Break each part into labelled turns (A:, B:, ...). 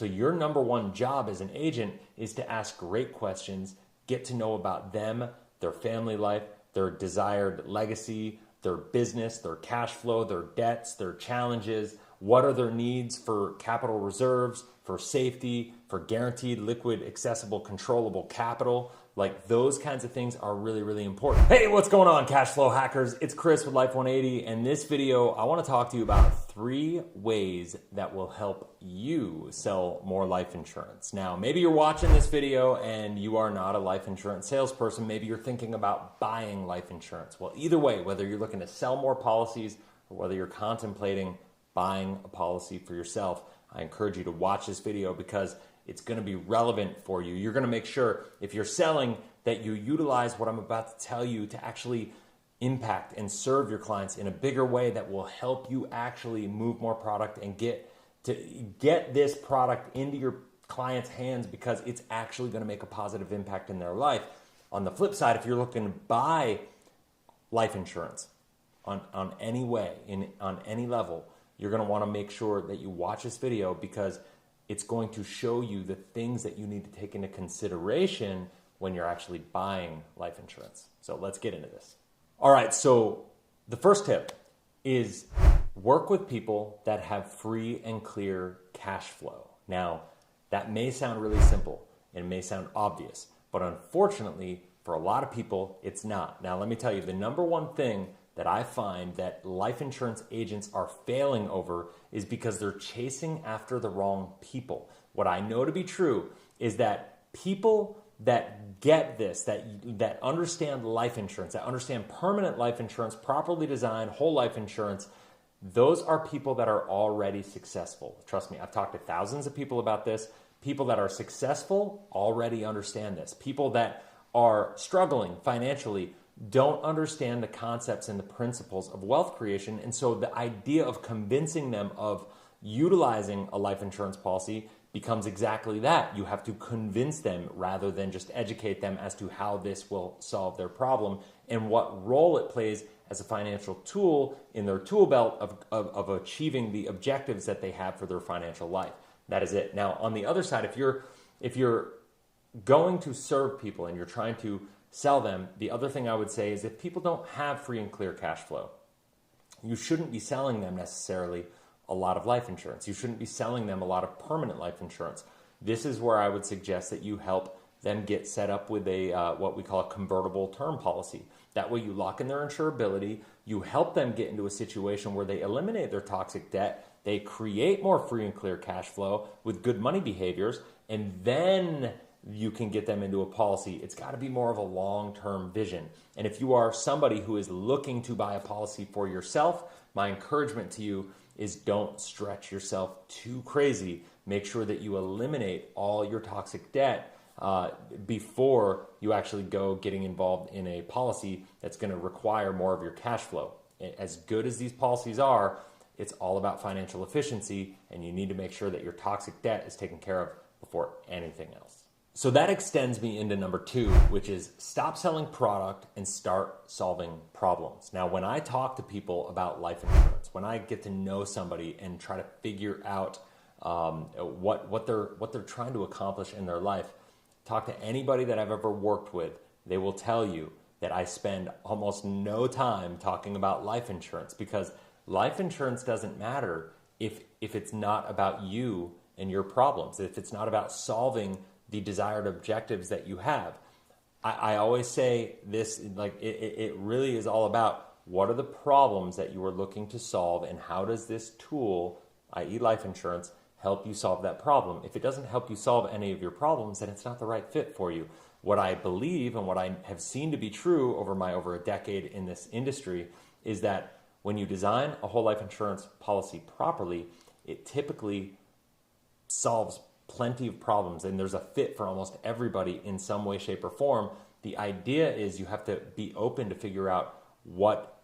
A: So your number one job as an agent is to ask great questions, get to know about them, their family life, their desired legacy, their business, their cash flow, their debts, their challenges. What are their needs for capital reserves, for safety, for guaranteed, liquid, accessible, controllable capital? Like those kinds of things are really, really important. Hey, what's going on, cash flow hackers? It's Chris with Life 180. And this video, I want to talk to you about 3 ways that will help you sell more life insurance. Now, maybe you're watching this video and you are not a life insurance salesperson. Maybe you're thinking about buying life insurance. Well, either way, whether you're looking to sell more policies or whether you're contemplating buying a policy for yourself, I encourage you to watch this video because it's going to be relevant for you. You're going to make sure if you're selling that you utilize what I'm about to tell you to actually impact and serve your clients in a bigger way that will help you actually move more product and get this product into your clients' hands because it's actually going to make a positive impact in their life. On the flip side, if you're looking to buy life insurance on any way, on any level, you're going to want to make sure that you watch this video because it's going to show you the things that you need to take into consideration when you're actually buying life insurance. So let's get into this. All right, so the first tip is work with people that have free and clear cash flow. Now, that may sound really simple and may sound obvious, but unfortunately, for a lot of people, it's not. Now, let me tell you, the number one thing that I find that life insurance agents are failing over is because they're chasing after the wrong people. What I know to be true is that people that get this, that understand life insurance, that understand permanent life insurance, properly designed whole life insurance, those are people that are already successful. Trust me, I've talked to thousands of people about this. People that are successful already understand this. People that are struggling financially don't understand the concepts and the principles of wealth creation. And so the idea of convincing them of utilizing a life insurance policy becomes exactly that. You have to convince them rather than just educate them as to how this will solve their problem and what role it plays as a financial tool in their tool belt of achieving the objectives that they have for their financial life. That is it. Now, on the other side, if you're going to serve people and you're trying to sell them, the other thing I would say is if people don't have free and clear cash flow, you shouldn't be selling them necessarily a lot of life insurance. You shouldn't be selling them a lot of permanent life insurance. This is where I would suggest that you help them get set up with a what we call a convertible term policy. That way you lock in their insurability, you help them get into a situation where they eliminate their toxic debt, they create more free and clear cash flow with good money behaviors, and then you can get them into a policy. It's got to be more of a long-term vision. And if you are somebody who is looking to buy a policy for yourself, my encouragement to you is don't stretch yourself too crazy. Make sure that you eliminate all your toxic debt before you actually go getting involved in a policy that's going to require more of your cash flow. As good as these policies are, it's all about financial efficiency, and you need to make sure that your toxic debt is taken care of before anything else. So that extends me into number 2, which is stop selling product and start solving problems. Now, when I talk to people about life insurance, when I get to know somebody and try to figure out what they're trying to accomplish in their life, talk to anybody that I've ever worked with, they will tell you that I spend almost no time talking about life insurance because life insurance doesn't matter if it's not about you and your problems, if it's not about solving the desired objectives that you have. I always say this, like it really is all about what are the problems that you are looking to solve and how does this tool, i.e. life insurance, help you solve that problem. If it doesn't help you solve any of your problems, then it's not the right fit for you. What I believe and what I have seen to be true over a decade in this industry is that when you design a whole life insurance policy properly, it typically solves plenty of problems, and there's a fit for almost everybody in some way, shape, or form. The idea is you have to be open to figure out what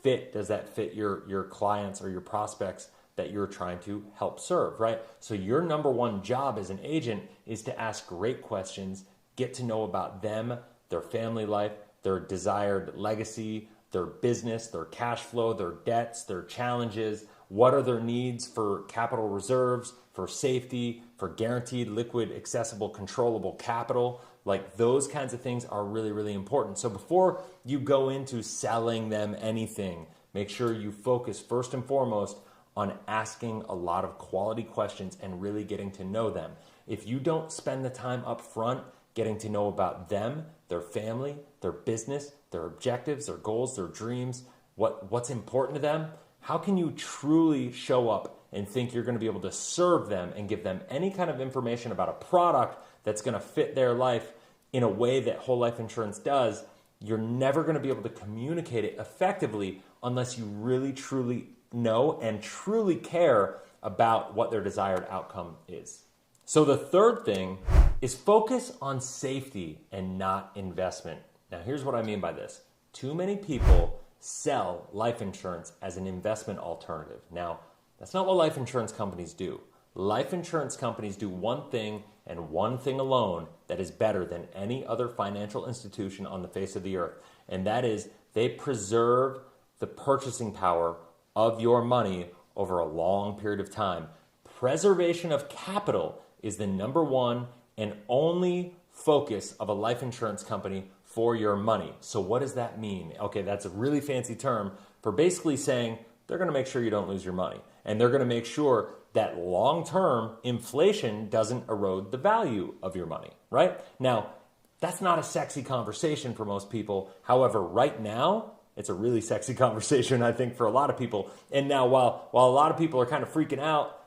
A: fit does that fit your clients or your prospects that you're trying to help serve, right? So your number one job as an agent is to ask great questions, get to know about them, their family life, their desired legacy, their business, their cash flow, their debts, their challenges. what are their needs for capital reserves, for safety, for guaranteed, liquid, accessible, controllable capital. Like those kinds of things are really, really important. So before you go into selling them anything, make sure you focus first and foremost on asking a lot of quality questions and really getting to know them. If you don't spend the time up front getting to know about them, their family, their business, their objectives, their goals, their dreams, what's important to them, how can you truly show up and think you're going to be able to serve them and give them any kind of information about a product that's going to fit their life in a way that whole life insurance does? You're never going to be able to communicate it effectively unless you really, truly know and truly care about what their desired outcome is. So the third thing is focus on safety and not investment. Now, here's what I mean by this. Too many people sell life insurance as an investment alternative. Now, that's not what life insurance companies do. Life insurance companies do one thing and one thing alone that is better than any other financial institution on the face of the earth, and that is they preserve the purchasing power of your money over a long period of time. Preservation of capital is the number one and only focus of a life insurance company for your money. So what does that mean? Okay, that's a really fancy term for basically saying they're going to make sure you don't lose your money. And they're going to make sure that long-term inflation doesn't erode the value of your money, right? Now, that's not a sexy conversation for most people. However, right now, it's a really sexy conversation, I think, for a lot of people. And now, while a lot of people are kind of freaking out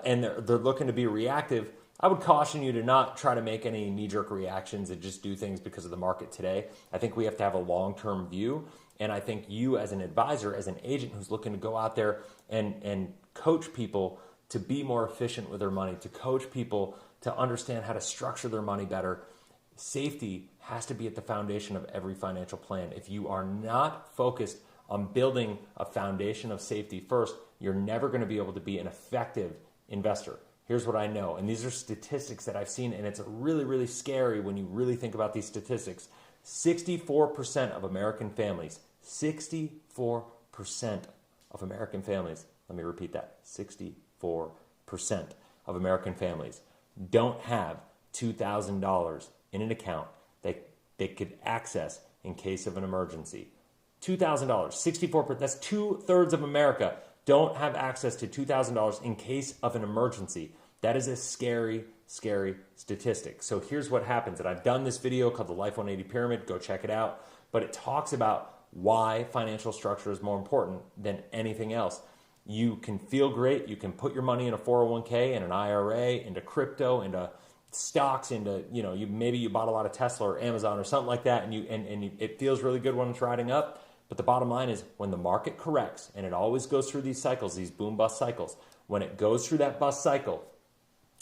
A: and they're looking to be reactive, I would caution you to not try to make any knee-jerk reactions and just do things because of the market today. I think we have to have a long-term view. And I think you as an advisor, as an agent who's looking to go out there and coach people to be more efficient with their money, to coach people to understand how to structure their money better, safety has to be at the foundation of every financial plan. If you are not focused on building a foundation of safety first, you're never going to be able to be an effective investor. Here's what I know, and these are statistics that I've seen, and it's really, really scary when you really think about these statistics. 64% of American families, 64% of American families, let me repeat that, 64% of American families don't have $2,000 in an account that they could access in case of an emergency. $2,000, 64%, that's 2/3 of America don't have access to $2,000 in case of an emergency. That is a scary, scary statistic. So here's what happens, and I've done this video called the Life 180 Pyramid, go check it out, but it talks about why financial structure is more important than anything else. You can feel great, you can put your money in a 401k, in an IRA, into crypto, into stocks, into, maybe you bought a lot of Tesla or Amazon or something like that, and it feels really good when it's riding up. But the bottom line is when the market corrects, and it always goes through these cycles, these boom bust cycles, when it goes through that bust cycle,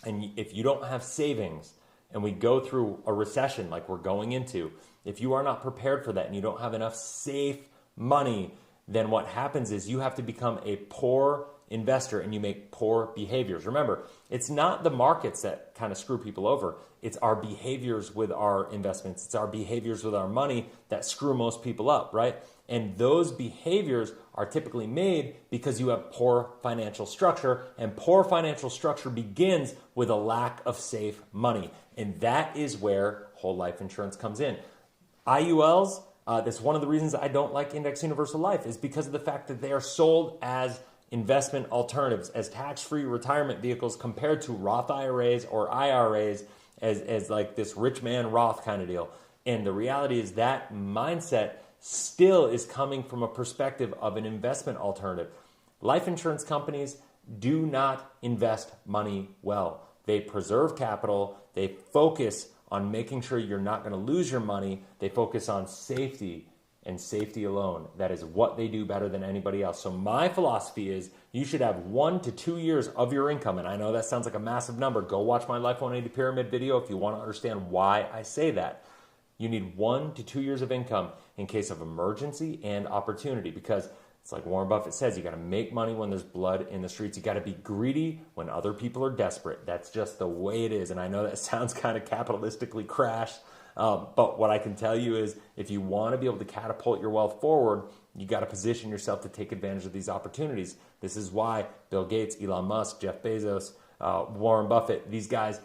A: and if you don't have savings and we go through a recession like we're going into, if you are not prepared for that and you don't have enough safe money, then what happens is you have to become a poor investor and you make poor behaviors. Remember, it's not the markets that kind of screw people over. It's our behaviors with our investments. It's our behaviors with our money that screw most people up, right? And those behaviors are typically made because you have poor financial structure, and poor financial structure begins with a lack of safe money. And that is where whole life insurance comes in. IULs, that's one of the reasons I don't like Index Universal Life, is because of the fact that they are sold as investment alternatives, as tax-free retirement vehicles compared to Roth IRAs or IRAs as like this rich man Roth kind of deal. And the reality is that mindset still is coming from a perspective of an investment alternative. Life insurance companies do not invest money well. They preserve capital. They focus on making sure you're not going to lose your money. They focus on safety and safety alone. That is what they do better than anybody else. So my philosophy is you should have 1 to 2 years of your income. And I know that sounds like a massive number. Go watch my Life 180 Pyramid video if you want to understand why I say that. You need 1 to 2 years of income in case of emergency and opportunity, because it's like Warren Buffett says, you got to make money when there's blood in the streets. You got to be greedy when other people are desperate. That's just the way it is. And I know that sounds kind of capitalistically crash, but what I can tell you is if you want to be able to catapult your wealth forward, you got to position yourself to take advantage of these opportunities. This is why Bill Gates, Elon Musk, Jeff Bezos, Warren Buffett, these guys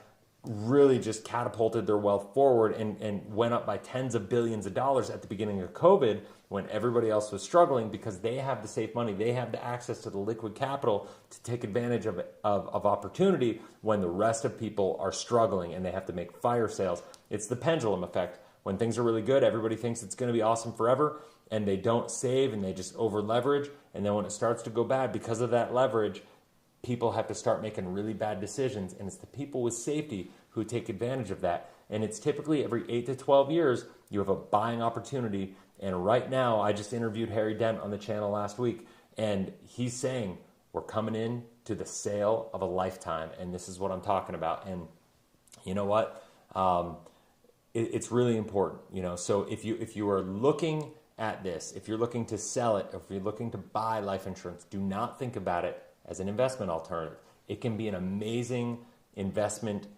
A: really just catapulted their wealth forward and went up by tens of billions of dollars at the beginning of COVID when everybody else was struggling, because they have the safe money, they have the access to the liquid capital to take advantage of opportunity when the rest of people are struggling and they have to make fire sales. It's the pendulum effect. When things are really good, everybody thinks it's going to be awesome forever, and they don't save and they just over leverage. And then when it starts to go bad because of that leverage, people have to start making really bad decisions, and it's the people with safety who take advantage of that. And it's typically every 8 to 12 years, you have a buying opportunity. And right now, I just interviewed Harry Dent on the channel last week, and he's saying we're coming in to the sale of a lifetime, and this is what I'm talking about. And you know what? It's really important, you know. So if you are looking at this, if you're looking to sell it, or if you're looking to buy life insurance, do not think about it as an investment alternative. It can be an amazing investment,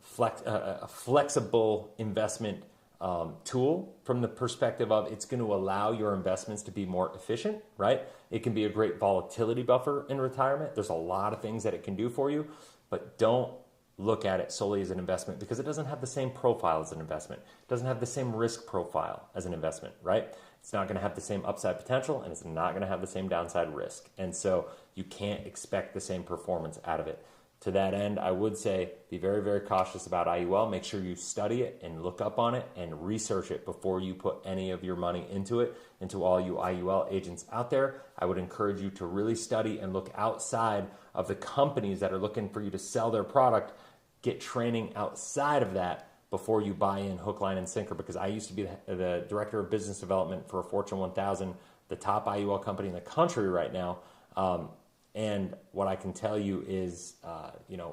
A: flexible investment tool from the perspective of it's going to allow your investments to be more efficient, right? It can be a great volatility buffer in retirement. There's a lot of things that it can do for you, but don't look at it solely as an investment, because it doesn't have the same profile as an investment. It doesn't have the same risk profile as an investment, right? It's not going to have the same upside potential, and it's not going to have the same downside risk. And so you can't expect the same performance out of it. To that end, I would say be very, very cautious about IUL. Make sure you study it and look up on it and research it before you put any of your money into it. And to all you IUL agents out there, I would encourage you to really study and look outside of the companies that are looking for you to sell their product. Get training outside of that before you buy in hook, line, and sinker, because I used to be the director of business development for a Fortune 1000, the top IUL company in the country right now. And what I can tell you is,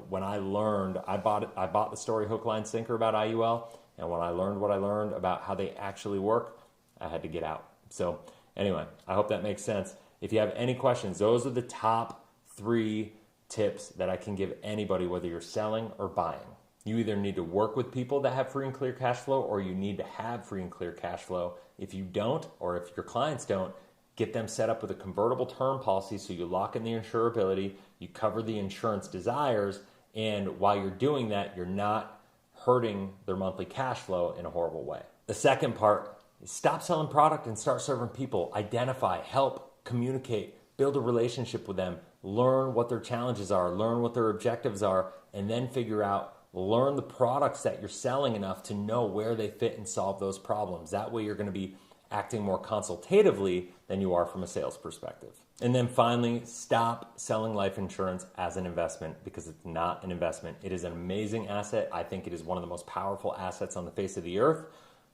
A: when I learned, I bought the story hook, line, sinker about IUL. And when I learned what I learned about how they actually work, I had to get out. So anyway, I hope that makes sense. If you have any questions, those are the top 3 tips that I can give anybody, whether you're selling or buying. You either need to work with people that have free and clear cash flow, or you need to have free and clear cash flow. If you don't, or if your clients don't, get them set up with a convertible term policy so you lock in the insurability, you cover the insurance desires, and while you're doing that, you're not hurting their monthly cash flow in a horrible way. The second part is stop selling product and start serving people. Identify, help, communicate, build a relationship with them, learn what their challenges are, learn what their objectives are, and then figure out, learn the products that you're selling enough to know where they fit and solve those problems. That way you're going to be acting more consultatively than you are from a sales perspective. And then finally, stop selling life insurance as an investment, because it's not an investment. It is an amazing asset. I think it is one of the most powerful assets on the face of the earth,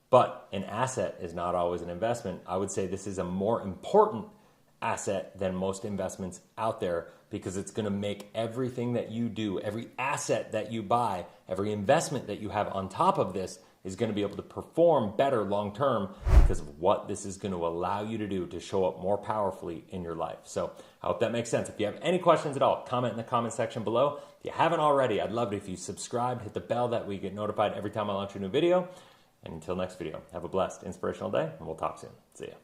A: but an asset is not always an investment. I would say this is a more important asset than most investments out there, because it's going to make everything that you do, every asset that you buy, every investment that you have on top of this is going to be able to perform better long term, because of what this is going to allow you to do to show up more powerfully in your life. So I hope that makes sense. If you have any questions at all, comment in the comment section below. If you haven't already, I'd love it if you subscribe, hit the bell, that we get notified every time I launch a new video. And until next video, have a blessed, inspirational day, and we'll talk soon. See ya.